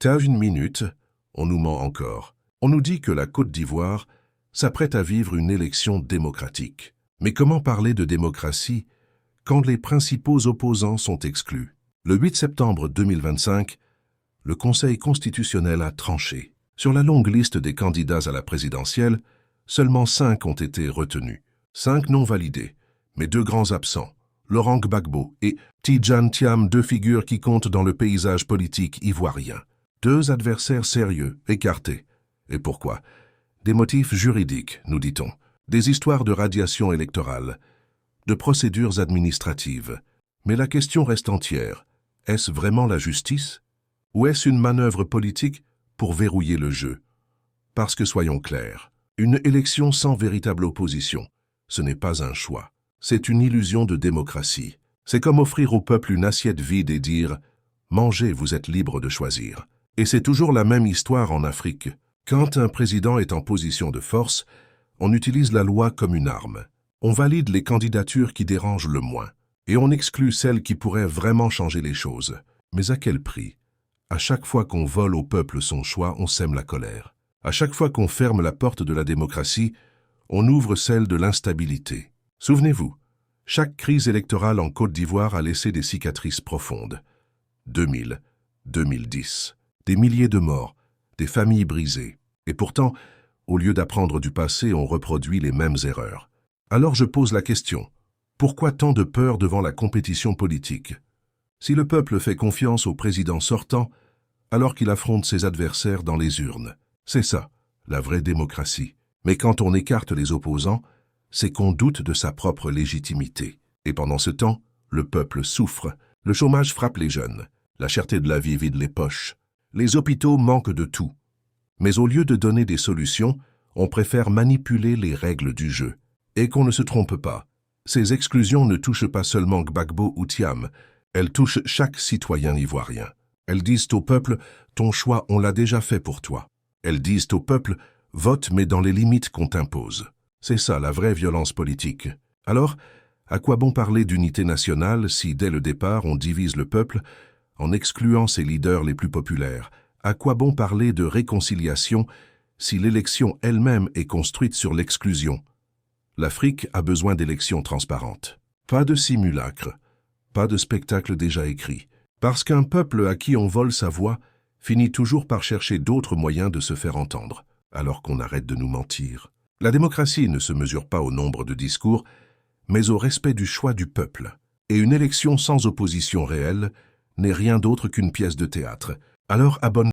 T'as une minute, on nous ment encore. On nous dit que la Côte d'Ivoire s'apprête à vivre une élection démocratique. Mais comment parler de démocratie quand les principaux opposants sont exclus? Le 8 septembre 2025, le Conseil constitutionnel a tranché. Sur la longue liste des candidats à la présidentielle, seulement 5 ont été retenus. 5 non validés, mais 2 grands absents, Laurent Gbagbo et Tidjane Thiam, 2 figures qui comptent dans le paysage politique ivoirien. 2 adversaires sérieux, écartés. Et pourquoi? Des motifs juridiques, nous dit-on. Des histoires de radiation électorale, de procédures administratives. Mais la question reste entière. Est-ce vraiment la justice? Ou est-ce une manœuvre politique pour verrouiller le jeu? Parce que soyons clairs, une élection sans véritable opposition, ce n'est pas un choix. C'est une illusion de démocratie. C'est comme offrir au peuple une assiette vide et dire « Mangez, vous êtes libre de choisir ». Et c'est toujours la même histoire en Afrique. Quand un président est en position de force, on utilise la loi comme une arme. On valide les candidatures qui dérangent le moins. Et on exclut celles qui pourraient vraiment changer les choses. Mais à quel prix? À chaque fois qu'on vole au peuple son choix, on sème la colère. À chaque fois qu'on ferme la porte de la démocratie, on ouvre celle de l'instabilité. Souvenez-vous, chaque crise électorale en Côte d'Ivoire a laissé des cicatrices profondes. 2000, 2010, des milliers de morts, des familles brisées. Et pourtant, au lieu d'apprendre du passé, on reproduit les mêmes erreurs. Alors je pose la question, pourquoi tant de peur devant la compétition politique? Si le peuple fait confiance au président sortant, alors qu'il affronte ses adversaires dans les urnes, c'est ça, la vraie démocratie. Mais quand on écarte les opposants, c'est qu'on doute de sa propre légitimité. Et pendant ce temps, le peuple souffre, le chômage frappe les jeunes, la cherté de la vie vide les poches. Les hôpitaux manquent de tout. Mais au lieu de donner des solutions, on préfère manipuler les règles du jeu. Et qu'on ne se trompe pas, ces exclusions ne touchent pas seulement Gbagbo ou Thiam, elles touchent chaque citoyen ivoirien. Elles disent au peuple, ton choix, on l'a déjà fait pour toi. Elles disent au peuple, vote mais dans les limites qu'on t'impose. C'est ça la vraie violence politique. Alors, à quoi bon parler d'unité nationale si dès le départ on divise le peuple en excluant ses leaders les plus populaires? À quoi bon parler de réconciliation si l'élection elle-même est construite sur l'exclusion? L'Afrique a besoin d'élections transparentes. Pas de simulacre, pas de spectacle déjà écrit. Parce qu'un peuple à qui on vole sa voix finit toujours par chercher d'autres moyens de se faire entendre, alors qu'on arrête de nous mentir. La démocratie ne se mesure pas au nombre de discours, mais au respect du choix du peuple. Et une élection sans opposition réelle n'est rien d'autre qu'une pièce de théâtre. Alors abonne